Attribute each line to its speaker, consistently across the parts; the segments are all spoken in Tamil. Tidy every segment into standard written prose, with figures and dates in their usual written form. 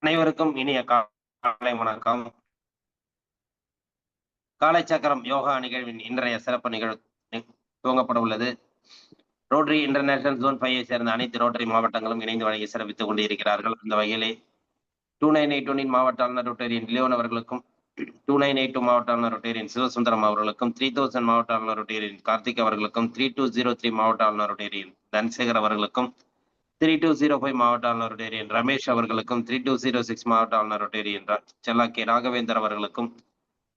Speaker 1: அனைவருக்கும் இனிய காலை வணக்கம். காலை சக்கரம் யோகா நிகழ்வின் இன்றைய சிறப்பு நிகழ்வு துவங்கப்பட உள்ளது. ரோட்டரி இன்டர்நேஷனல் ஜோன் 5 சேர்ந்த அனைத்து ரோட்டரி மாவட்டங்களும் இணைந்து வழங்கி சிறப்பித்துக் கொண்டிருக்கிறார்கள். அந்த வகையிலே 2981 மாவட்ட ஆளுநர் ரோட்டரியன் லியோன் அவர்களுக்கும் 2982 மாவட்ட ஆளுநர் ரோட்டரியன் சிவசுந்தரம் அவர்களுக்கும் 3000 மாவட்ட ஆளுநர் ரோட்டரியன் கார்த்திக் அவர்களுக்கும் 3203 மாவட்ட ஆளுநர் ரோட்டரியன் தன்சேகர் அவர்களுக்கும் 3205 மாவட்ட ஆளுநர் ரோட்டரியன் ரமேஷ் அவர்களுக்கும் 3206 மாவட்ட ஆளுநர் ரோட்டரியன் செல்லா கே ராகவேந்தர் அவர்களுக்கும்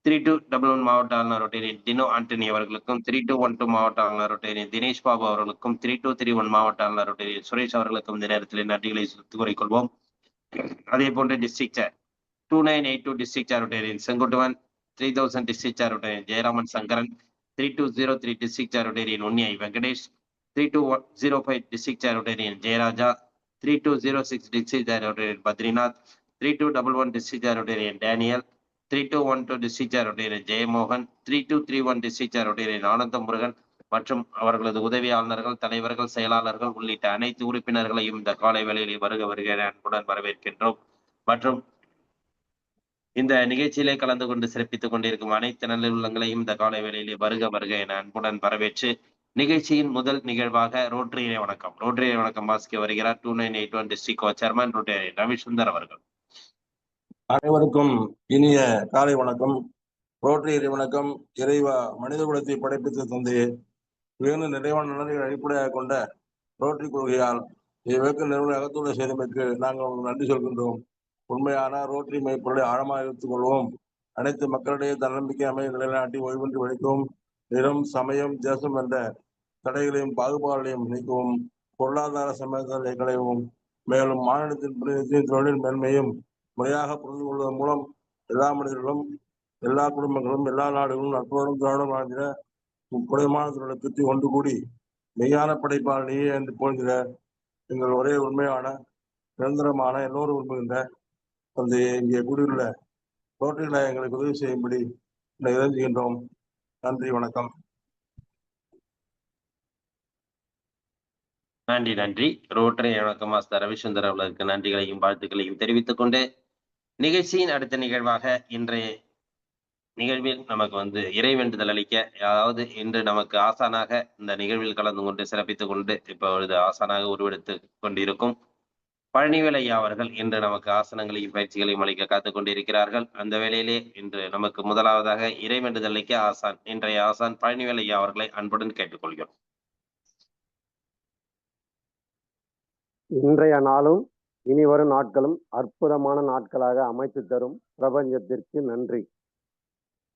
Speaker 1: 3211 மாவட்ட ஆளுநர் ரோட்டரியன் டினோ ஆண்டனி அவர்களுக்கும் 3212 மாவட்ட ஆளுநர் ரோட்டரியன் தினேஷ் பாபு அவர்களுக்கும் 3231 மாவட்ட ஆளுநர் ரோட்டரியன் சுரேஷ் அவர்களுக்கும் இந்த நேரத்தில் நன்றிகளை கூறிக்கொள்வோம். அதே போன்று district 2982 district Rotarian Senguttuvan 3000 district Rotarian Jayaraman Sankaran 3203 district Rotarian உன்னியை Venkatesh 3205 district Rotarian Jayaraja 3206 district Rotarian Badrinath 3211 district Rotarian Daniel 3212 district Rotarian Jeyamohan 3231 district Rotarian Ananda Murugan மற்றும் அவர்களது உதவி ஆளுநர்கள், தலைவர்கள், செயலாளர்கள் உள்ளிட்ட அனைத்து உறுப்பினர்களையும் இந்த காலை வேளையில் வருக வருக அன்புடன் வரவேற்கின்றோம். மற்றும் இந்த நிகழ்ச்சியிலே கலந்து கொண்டு சிறப்பித்துக் கொண்டிருக்கும் அனைத்து நல்லுள்ளங்களையும் இந்த காலை வேளையிலே வருக வருக என அன்புடன் வரவேற்று நிகழ்ச்சியின் முதல் நிகழ்வாக ரோட்டரி வணக்கம் வாசிக்க வருகிறார் 2981 district chairman rotary Ramesh Sundar அவர்கள்.
Speaker 2: அனைவருக்கும் இனிய காலை வணக்கம். ரோட்டரி வணக்கம். இறைவா மனித குலத்தை படைப்பித்து தந்தையே, மிகுந்த நிறைவான நலன்களை அடிப்படையாக கொண்ட ரோட்டரி கொள்கையால் இவ்வேக்க நிறுவன அகத்துள்ள செய்தமைக்கு நாங்கள் உங்களுக்கு நன்றி சொல்கின்றோம். உண்மையான ரோட்டரி மைப்பொருளை ஆழமாக எடுத்துக் கொள்வோம். அனைத்து மக்களிடையே தன்னம்பிக்கை அமைய நிலைநாட்டி ஓய்வின்றி உழைக்கவும். நிறம், சமயம், தேசம் என்ற தடைகளையும் பாகுபாடுகளையும் நீக்கவும். பொருளாதார சமயங்களை களையவும். மேலும் மாநிலத்தின் பிரதிநிதியின் தொழில் மேன்மையும் முறையாக புரிந்து கொள்வதன் மூலம் எல்லா மனிதர்களும், எல்லா குடும்பங்களும், எல்லா நாடுகளும் நட்போடும் திராவிடம் வாழ்ந்திட முப்படைமான தொழிலத்தை ஒன்று கூடி மெய்யான படைப்பாளர் நீயே என்று போகிற எங்கள் ஒரே உண்மையான நிரந்தரமான எல்லோரும் விரும்புகின்ற அந்த இங்கே கூடியுள்ள ரோட்டரிகளை எங்களுக்கு உதவி செய்யும்படி இறைஞ்சுகின்றோம். நன்றி, வணக்கம்.
Speaker 1: நன்றி. ரோட்டரி வணக்கம் மாஸ்டர் ரவிசுந்தர் அவர்களுக்கு நன்றிகளையும் வாழ்த்துக்களையும் தெரிவித்துக் கொண்டு நிகழ்ச்சியின் அடுத்த நிகழ்வாக இன்றைய நிகழ்வில் நமக்கு இறைவேண்டுதல் அளிக்க, அதாவது இன்று நமக்கு ஆசானாக இந்த நிகழ்வில் கலந்து கொண்டு சிறப்பித்துக் கொண்டு இப்பொழுது ஆசானாக உருவெடுத்து கொண்டிருக்கும் பழனிவேல் ஐயா அவர்கள் இன்று நமக்கு ஆசனங்களையும் பயிற்சிகளையும் அளிக்க காத்துக் கொண்டிருக்கிறார்கள். அந்த வேளையிலே இன்று நமக்கு முதலாவதாக இறைவேண்டுதல் அளிக்க ஆசான், இன்றைய ஆசான் பழனிவேல் ஐயா அவர்களை அன்புடன் கேட்டுக்கொள்கிறோம்.
Speaker 3: இன்றைய நாளும் இனி வரும் நாட்களும் அற்புதமான நாட்களாக அமைத்து தரும் பிரபஞ்சத்திற்கு நன்றி.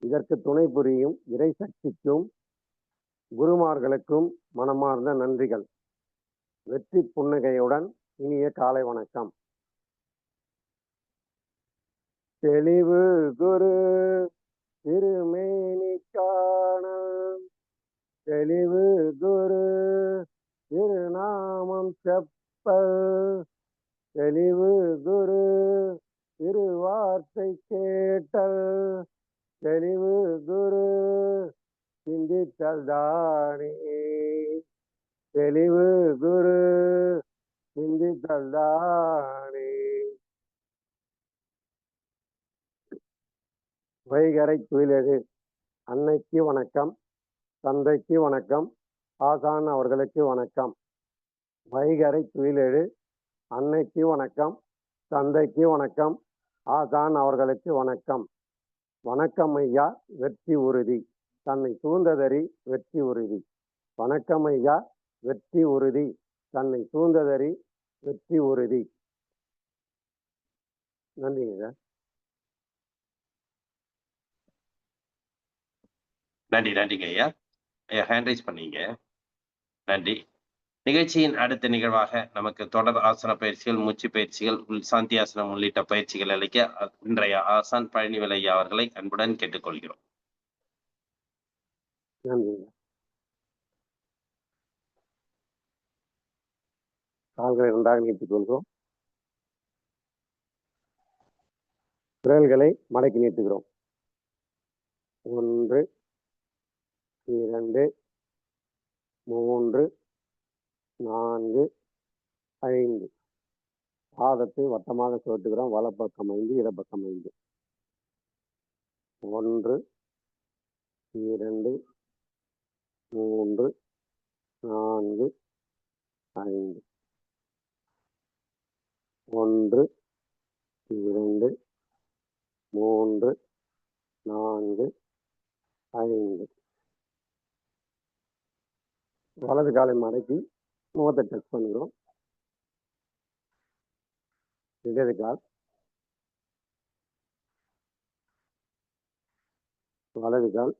Speaker 3: இதற்கு துணை புரியும் இறை சக்திக்கும் குருமார்களுக்கும் மனமார்ந்த நன்றிகள். வெற்றி புன்னகையுடன் இனிய காலை வணக்கம். தெளிவு குரு திருமேனி காணல், தெளிவு குரு திருநாமம் செப்பல், தெளிவு குரு திருவார்த்தை கேட்டல், தெளிவு குரு சிந்தித்தல் தானே, தெளிவு குரு சிந்தித்தல் தானே. வைகரை துயிலெழு அன்னைக்கு வணக்கம், தந்தைக்கு வணக்கம், ஆசான் அவர்களுக்கு வணக்கம். வைகரை துயிலெழு அன்னைக்கு வணக்கம், தந்தைக்கு வணக்கம், ஆசான் அவர்களுக்கு வணக்கம். வணக்கம் ஐயா, வெற்றி உறுதி, தன்னை சூழ்ந்ததறி வெற்றி உறுதி. வணக்கம் ஐயா, வெற்றி உறுதி, தன்னை சூழ்ந்ததறி வெற்றி உறுதி. நன்றிங்க.
Speaker 1: நன்றிங்க ஐயா. ஹேண்ட் ரைஸ் பண்ணீங்க, நன்றி. நிகழ்ச்சியின் அடுத்த நிகழ்வாக நமக்கு தொடர் ஆசன பயிற்சிகள், மூச்சு பயிற்சிகள், சாந்தி ஆசனம் உள்ளிட்ட பயிற்சிகள் அளிக்க இன்றைய ஆசான் பழனிவேல் ஐயா அவர்களை அன்புடன் கேட்டுக்கொள்கிறோம்.
Speaker 3: கால்களை ஒன்றாக நீட்டிக் கொள்கிறோம். விரல்களை மடக்கி நீட்டுகிறோம். 1 2 3 4 5 பாதத்தை வட்டமாக சுழற்றுகிறோம். வலப்பக்கம் 5, இடப்பக்கம் 5. 1, 2, 3, 4, 5. 1, 2, 3, 4, 5. வலது காலை மடக்கி முகத்தை டச் பண்ணுகிறோம். இடது கால், வலது கால்,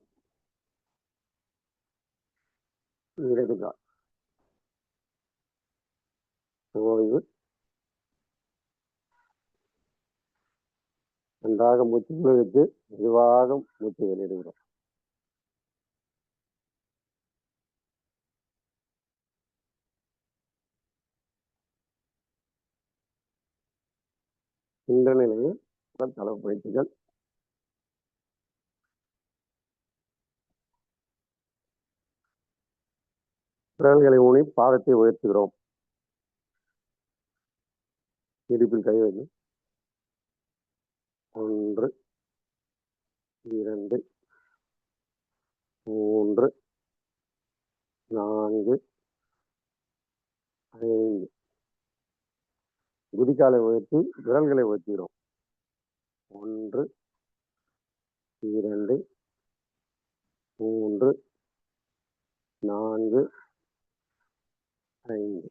Speaker 3: இடது கால். ஓய்வு. நன்றாக மூச்சு விழுவித்து மெதுவாக மூச்சு வெளியிடுகிறோம். இந்த நிலையில் தளவு பயிற்சிகள். விரல்களை ஊனி பாதத்தை உயர்த்துகிறோம். இடுப்பில் கை வைத்து 1, 2, 3, 4, 5. குதிக்காலை உயர்த்தி விரல்களை உயர்த்துகிறோம். 1, 2, 3, 4, 5.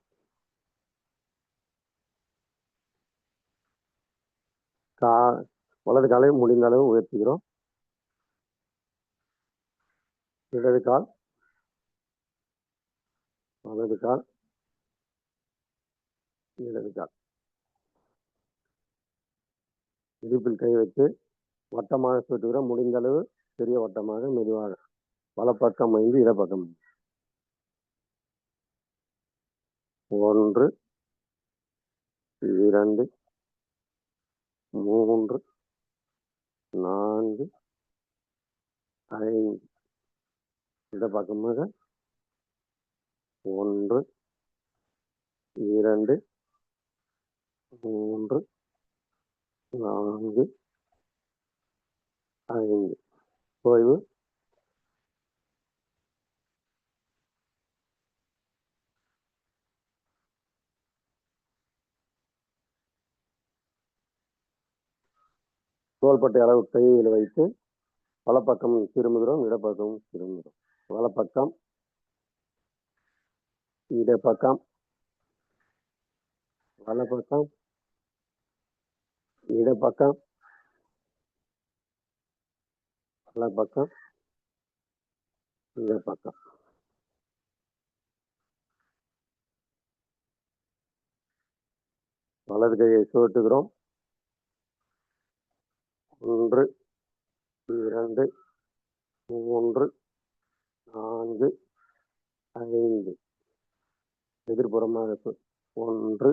Speaker 3: வலது காலை முடிந்த அளவு உயர்த்துகிறோம். இடது கால், வலது கால், இடது கால். இடுப்பில் கை வைத்து வட்டமாக சுற்றுகிறோம். முடிந்த அளவு பெரிய வட்டமாக மெதுவாக. வலப்பக்கம் 5, இடப்பக்கம் 1, 2, 3, 4, 5. இடப்பக்கமாக 1, 2, 3, 4, 5. ஓய்வு. தோள்பட்டை அளவு கையில் வைத்து வலப்பக்கம் திரும்புகிறோம், இடப்பக்கம் திரும்புகிறோம். வலப்பக்கம், இடப்பக்கம், வலப்பக்கம், இடப்பக்கம், வலப்பக்கம், இடப்பக்கம். வலது கையை சுழற்றுகிறோம். 1, 2, 3, 4, 5. எதிர்ப்புறமாக 1,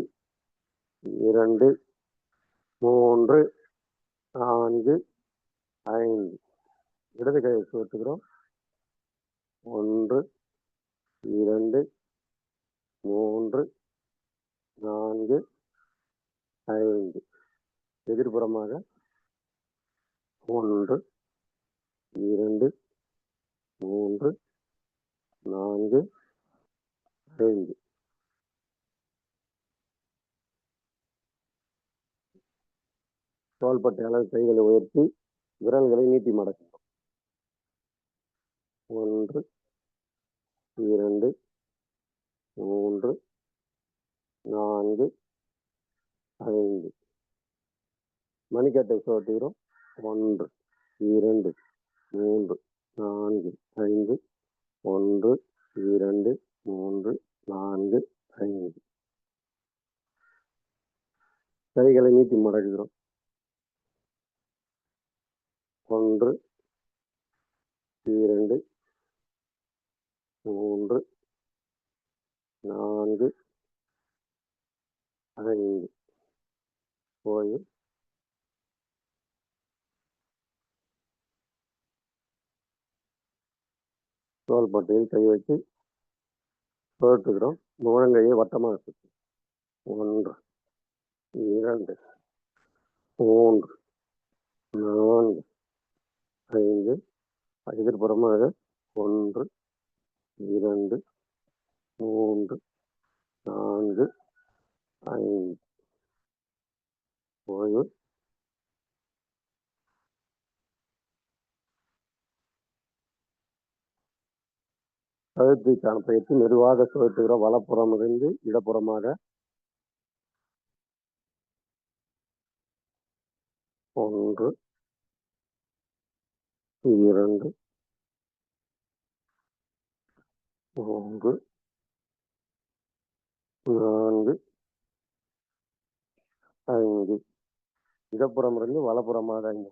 Speaker 3: 2, 3, 4, 5. இடது கையை சுழற்றுகிறோம். 1, 2, 3, 4, 5. எதிர்ப்புறமாக 1, 2, 3, 4, 5. தோள்பட்டை அளவு கைகளை உயர்த்தி விரல்களை நீட்டி மடக்குகிறோம். 1, 2, 3, 4, 5. மணிக்கட்டை சுழற்றுகிறோம். 1, 2, 3, 4, 5. 1, 2, 3, 4, 5. கைகளை நீட்டி மடக்குகிறோம். 1, 2, 3, 4, 5. ஓய்வு. தோள்பட்டையில் கை வச்சு சுழற்றுகிறோம். முழங்கையை வட்டமாக சுற்றும். 1, 2, 3, 4, 5 எதிர்ப்புறமாக 1, 2, 3, 4, 5 ஓய்வு. கழுத்துக்கான பயிற்சி மெதுவாக சுழற்றுகிற வலப்புறம் இருந்து இடப்புறமாக 1, 2, 3, 4, 5 இடப்புறம் இருந்து வலப்புறமாக 5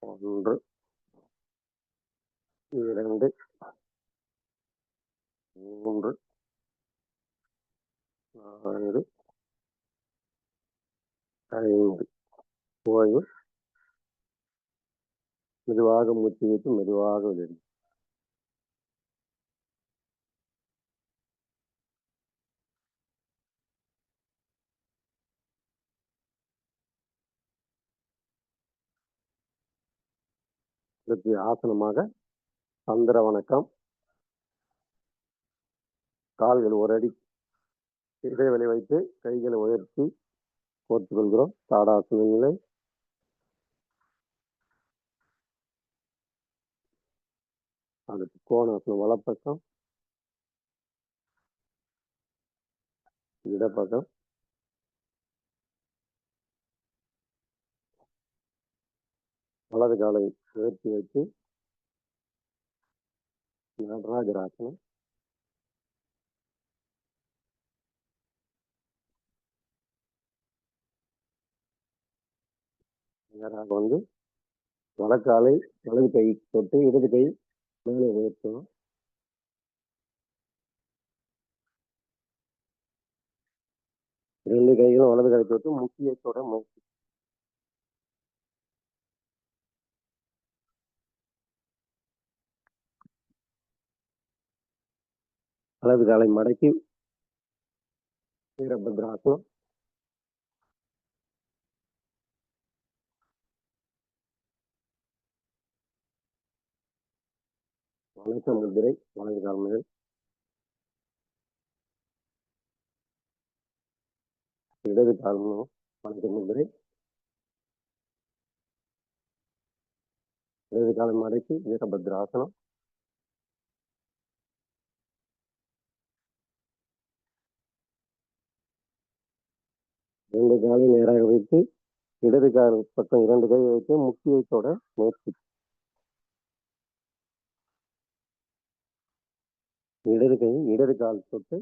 Speaker 3: 1, 2, 3, 4, 5 ஓய்வு. மெதுவாக மூச்சு விட்டு மெதுவாக வெளியிடும். இதற்கு ஆசனமாக சந்திர வணக்கம். கால்கள் ஒரு அடி இடைவெளி வைத்து கைகளை உயர்த்தி கோர்த்துக் கொள்கிறோம். தாடாசன நிலை. அடுத்து கோணாசனம் வலப்பக்கம், இடப்பக்கம். வலது காலை உயர்த்தி வைத்து நடராஜராசனம். நேராக வந்து வலக்காலை வலது கை தொட்டு இடது கை மேலே உயர்த்தணும். ரெண்டு கைகளும் வலது கை தொட்டு முக்கியத்தோட முயற்சி. வலது காலை மடக்கி வீரபத்ராசனம். வணக்க முதிரை வலது கால் மேல். இடது கால் வணக்க முதிரை. இடது காலை மடக்கி வீரபத்ராசனம். ரெண்டு காலை நேராக வைத்து இடது கால் பக்கம் 2 கை வைத்து முக்கியத்தோட முயற்சி. இடது கை இடது கால் தொட்டு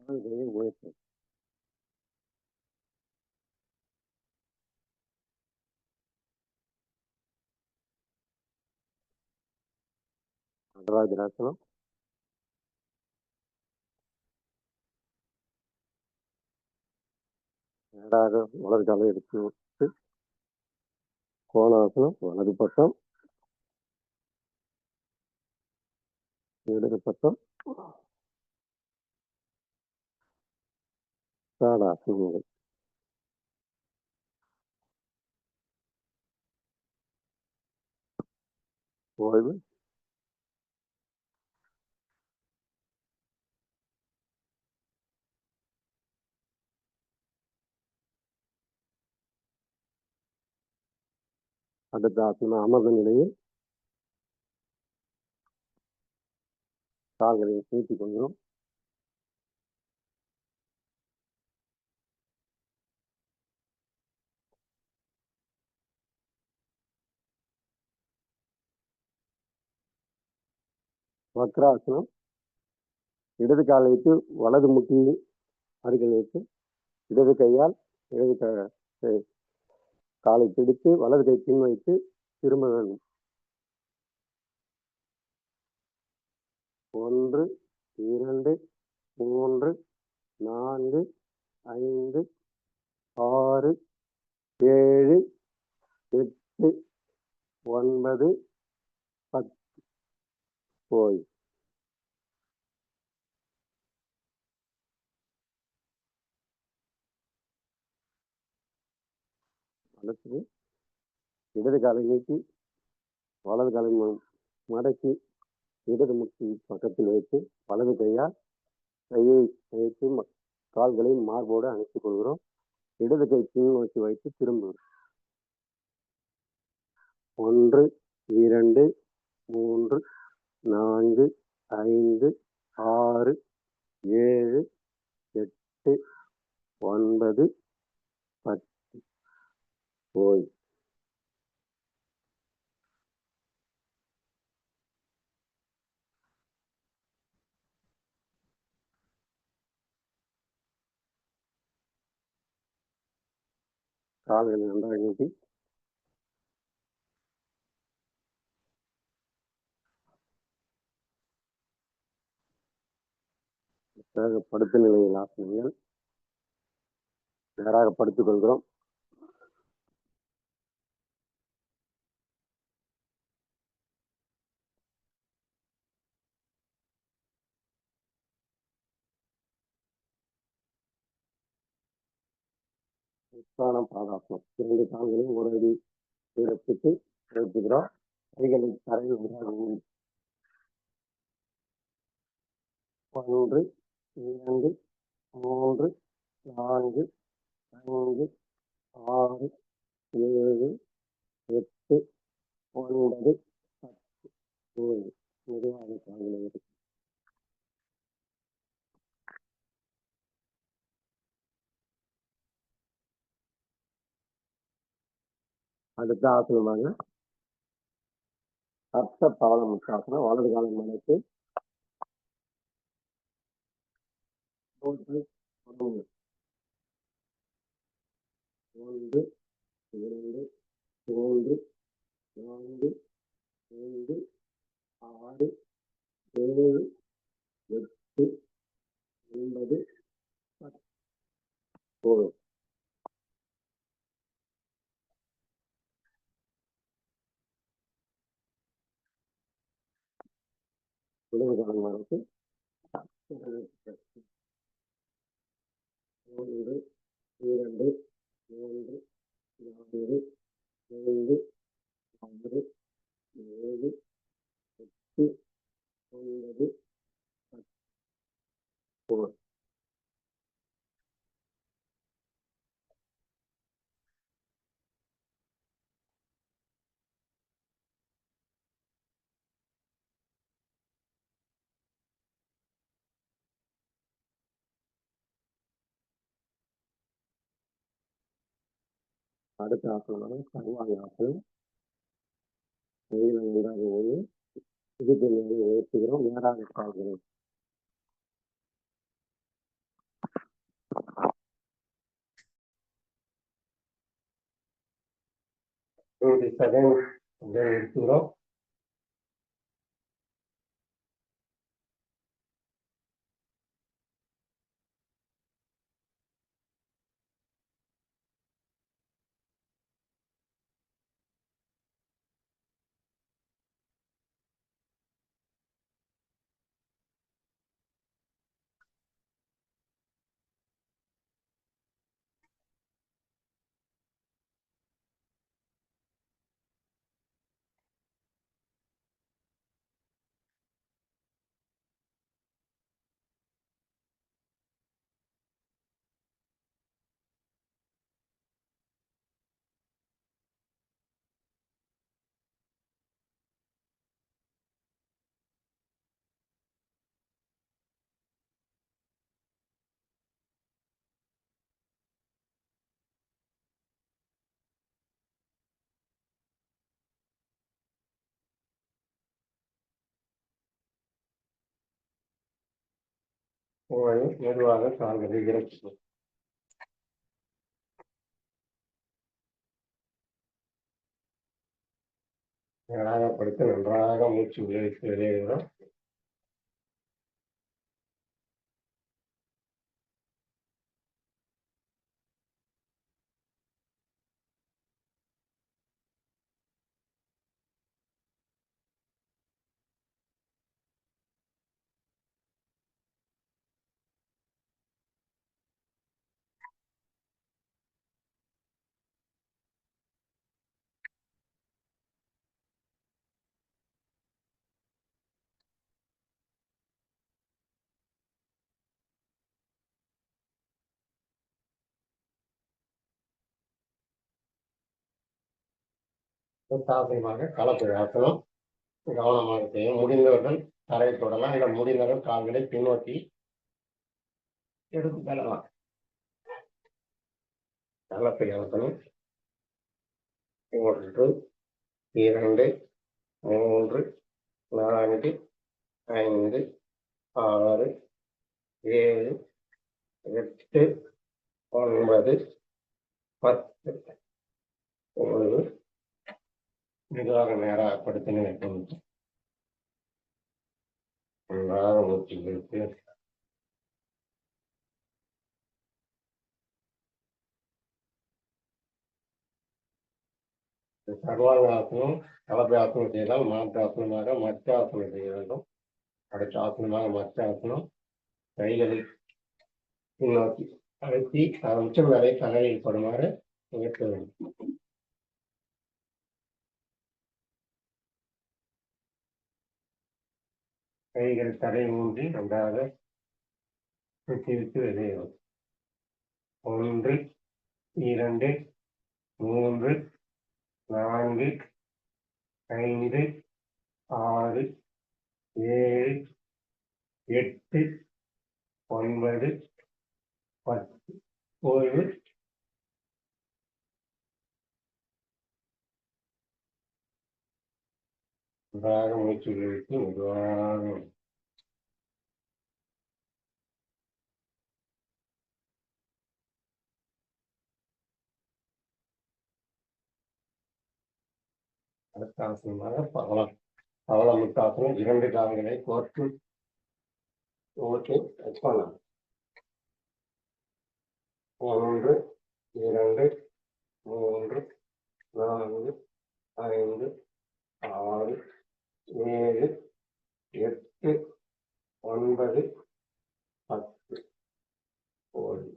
Speaker 3: வலது கையை உயர்த்தும். நடராஜராசனம். நேராக வலது காலை எடுத்து விட்டு கோணாசனம் வலது பக்கம், இடது பக்கம். தாடாசனங்கள். ஓய்வு. அடுத்த ஆசனம் அமர்ந்த நிலையில் கால்களை நீட்டிக் கொள்கிறோம். வக்ராசனம். இடது காலை வைத்து வலது முட்டியை அருகில் வைத்து இடது கையால் இடது காலை பிடித்து வலது கை பின் வைத்து திரும்ப வேண்டும். 1, 2, 3, 4, 5, 6, 7, 8, 9, 10 ஓய்வு. அடுத்து இடது காலை நீட்டி வலது காலை மடக்கி இடது முட்டி பக்கத்தில் வைத்து வலது கையால் கையை வைத்து கால்களை மார்போடு அணைத்துக் கொள்கிறோம். இடது கை பின் நோக்கி வைத்து திரும்புகிறோம். 1 2 3 4 5 6 7 8 9 10 ஓய். கால்களை நன்றாக நீட்டி படுத்த நிலையில் ஆசனங்கள் நேராக படுத்துக் கொள்கிறோம். உத்தான பாதாசனம் 2 கால்களையும் ஒரு அடி உயரத்துக்கு உயர்த்துகிறோம். கைகளை தரையில் ஒன்றாக ஊன்றி 1 2 3 4 5 6 7 8 9 10 மெதுவாக கால்களை எடுத்து அடுத்த ஆசனமாக அர்த்த பவள முத்தாசனம். வலது காலம் மலைத்து 1 2 3 4 5 6 7 8 9 10 போதும். இடது காலம் மலைத்து 1 2 3 4 5 6 7 8 9 போதும். அடுத்த ஆசனமாக சர்வாங்க ஆசனம். கையில் நன்றாக ஓடி இடுப்பு மேலே உயர்த்துகிறோம். நேராக கால்கிறோம். 20 செகண்ட் எடுத்துக்கிறோம். மெதுவாக கால்களை இறக்கி நேராக படுத்து நன்றாக மூச்சு உள்ளிழுத்து வெளியேறுகிறோம். சாத்தியமாக கலப்பு ஆசனம் கவனமாக செய்யும். முடிந்தவர்கள் தரையை தொடலாம், இல்லை முடிந்தவர்கள் கால்களை பின்னோக்கி எடுத்து தள்ளலாம். கலப்பு ஆசனம் 1 2 3 4 5 6 7 8 9 10 ஒரு மெதுவாக நேராக படுத்தின நன்றாக மூச்சு இழுத்து சர்வாங்காசனம் கலப்பை ஆசனம் செய்தால் மாற்று ஆசனமாக மற்ற ஆசனம் செய்ய வேண்டும். அடுத்த ஆசனமாக மற்ற ஆசனம் கைகளை பின்னோக்கி அழுத்தி உச்சம் வரை தலையில் படுமாறு உயர்த்த வேண்டும். கைகள் தலை மூன்றி நன்றாக சுற்றி விட்டு வெளியேறும். 1 2 3 4 5 6 7 8 9 10 ஓய்வு. நன்றாக மூச்சு இழுத்து மெதுவாக அடுத்த ஆசனமாக பவள முட்டாசனம். 2 கால்களை கோர்த்து ஓட்டி பண்ணலாம். 1 2 3 4 5 6 7 8 9 10 ஓய்வு.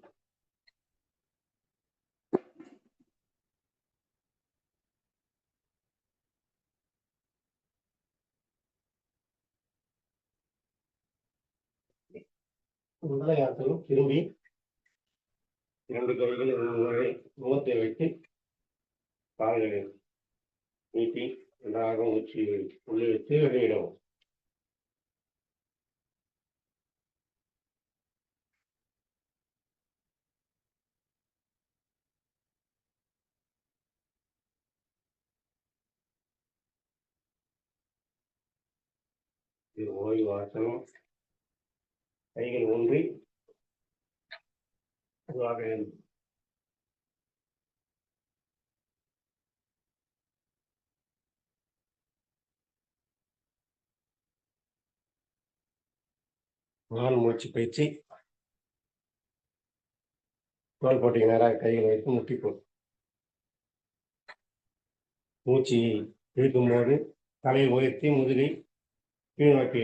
Speaker 3: முதலையாசனம். திரும்பி 2 கைகளை முகத்தை வைத்து கால்களை நீட்டி நன்றாக மூச்சு உள்ளே வைத்து வெளியிடவும். இது ஓய்வு ஆசனம். கைகள் ஊன்றி பொதுவாக மூச்சு பயிற்சி. தோல் போட்டிக்கு நேராக கைகளை வைத்து முட்டிப்போம். மூச்சு இழுக்கும் போது தலையை உயர்த்தி முதுகை கீழ் நோக்கி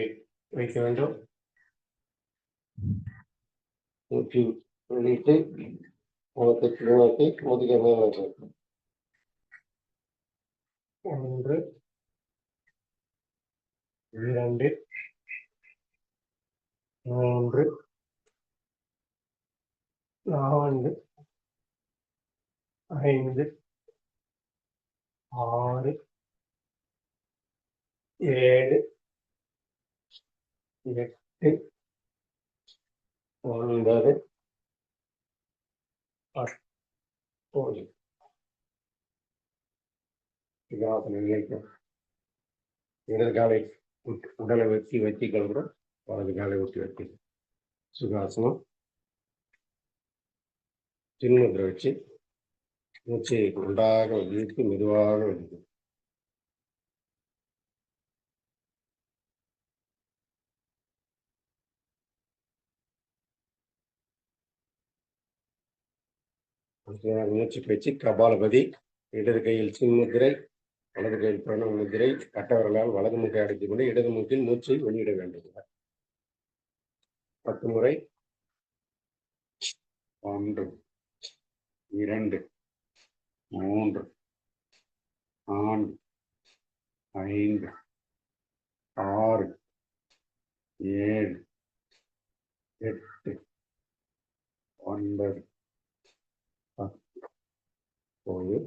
Speaker 3: வைக்க வேண்டும். மூச்சு வெளியிட்டு முகத்தை கீழ் நோக்கி முதுகை மேல் வைக்க வேண்டும். 1 2 3 4 5 6 7 8 9 10 நிலைக்கும். இடது காலை உடலை வெட்டி வைத்துக்கொள்கிறோம். வலது காலை ஒட்டி வைத்து சுகாசனம். சின்முதிரை வச்சு மூச்சை நன்றாக இழுத்து மெதுவாக வெளியிடும். மூச்சு பயிற்சி கபாலபதி. இடது கையில் சின்முதிரை, வலது கையில் பிரணவ முதிரை. கட்டவர்களால் வலது மூக்கை அடைத்துக் கொண்டு இடது மூக்கில் மூச்சை வெளியிட வேண்டும். 10 முறை. 1 2 3 4 5 6 7 8 9 10 ஓய்வு.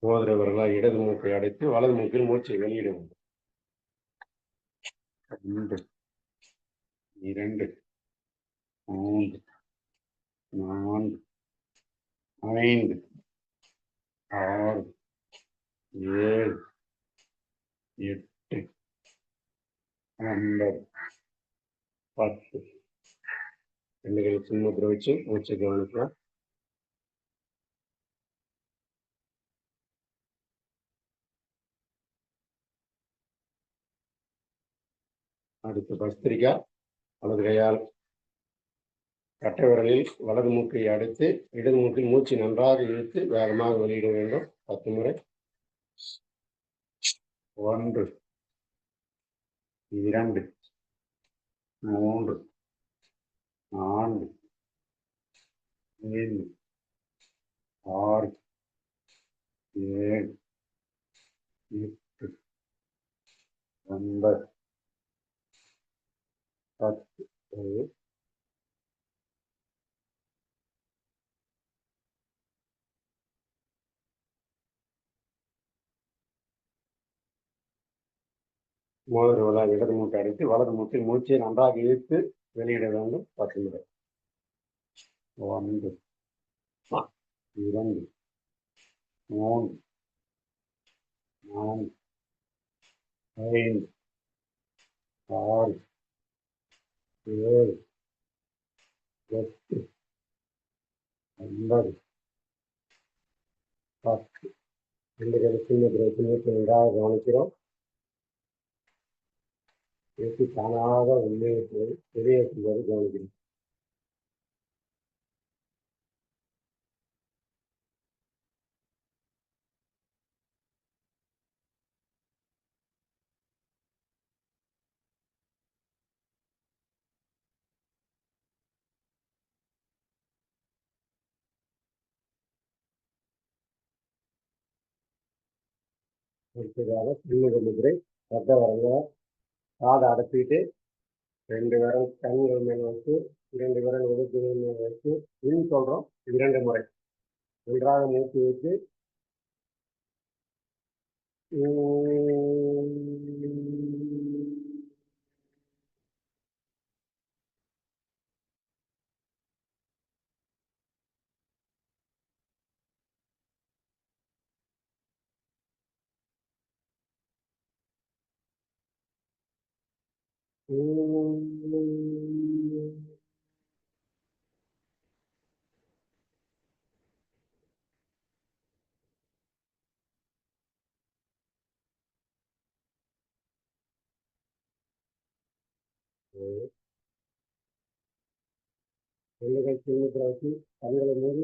Speaker 4: மோதிர விரலால் இடது மூக்கை அடைத்து வலது மூக்கில் மூச்சை வெளியிட வேண்டும். 1 2 3 4 5 6 7 8 9 10. கண்ணுகளை சின்முத்திரை வச்சு மூச்சை கவனிக்கலாம். அடுத்து பஸ்திரிகா. வலது கையால் கட்டை விரலில் வலது மூக்கை அடைத்து இடது மூக்கில் மூச்சு நன்றாக இழுத்து வேகமாக வெளியிட வேண்டும். 10 முறை. 1 2 3 4 5 6 7 8 9 10. மோதிர விரலால் இடது மூக்கை அடைத்து வலது மூக்கில் மூச்சை நன்றாக இழுத்து வெளியிட வேண்டும். 10 முறை. 1 2 3 4 5 6 7 8 9 10. ரெண்டு சின்னத்திரை நன்றாக கவனிக்கிறோம். எப்படி தானாக உள்ளேற்றுவது வெளியேற்றுவது கவனிக்கிறோம். அடுத்ததாக சின்ன முதிரை. கட்ட வரங்க காதை அடைச்சிட்டு 2 விரல் கண்கள் மேல வச்சு 2 விரல் ஒதுக்குகள் மேல வச்சு சொல்றோம். 2 முறை நன்றாக மூச்சு வச்சு கண்ணுகள் சின்னத்தில் வச்சு கண்களை மூடி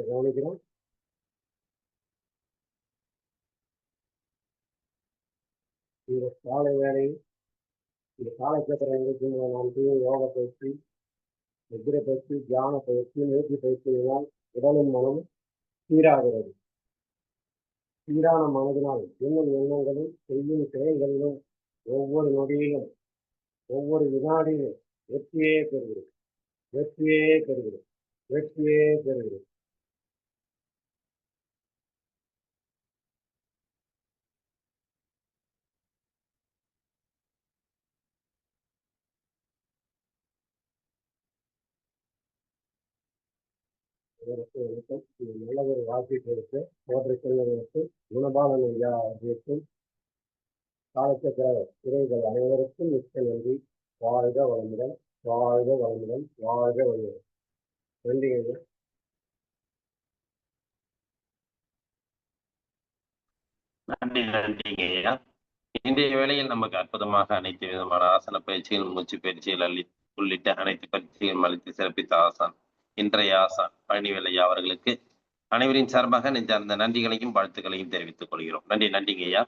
Speaker 4: கவனிக்கிறோம். இந்த காலை வேலையில் இந்த காலச்சக்கர நிகழ்ச்சியில் நாம் செய்யும் யோக பயிற்சி, முத்திரை பயிற்சி, தியான பயிற்சி, மூச்சு பயிற்சியினால் உடலும் மனமும் சீராகிறது. சீரான மனதினால் எண்ணும் எண்ணங்களும் செய்யும் செயல்களிலும் ஒவ்வொரு நொடியிலும் ஒவ்வொரு வினாடியிலும் வெற்றியே பெறுகிறது, வெற்றியே பெறுகிறது, வெற்றியே பெறுகிறது. நல்ல ஒரு வாக்கை கொடுத்து போன்ற செல்வங்களுக்கு குணபாலன் ஐயா அவர்களுக்கும் காலச்சக்கர இறைகள் அனைவருக்கும் மிக்க நன்றி. வாழ்க வளமுடன், வாழ்க வளமுடன், வாழ்க வளமுடன். நன்றிங்க.
Speaker 1: நன்றிங்க ஐயா. இன்றைய வேளையில் நமக்கு அற்புதமாக அனைத்து விதமான ஆசன பயிற்சிகள், மூச்சு பயிற்சிகள் உள்ளிட்ட அனைத்து பயிற்சிகளும் அளித்து சிறப்பித்த ஆசான் இன்றைய ஆசான் பழனிவேல் ஐயா அவர்களுக்கு அனைவரின் சார்பாக நெஞ்சார்ந்த நன்றிகளையும் வாழ்த்துக்களையும் தெரிவித்துக் கொள்கிறோம். நன்றிங்க ஐயா.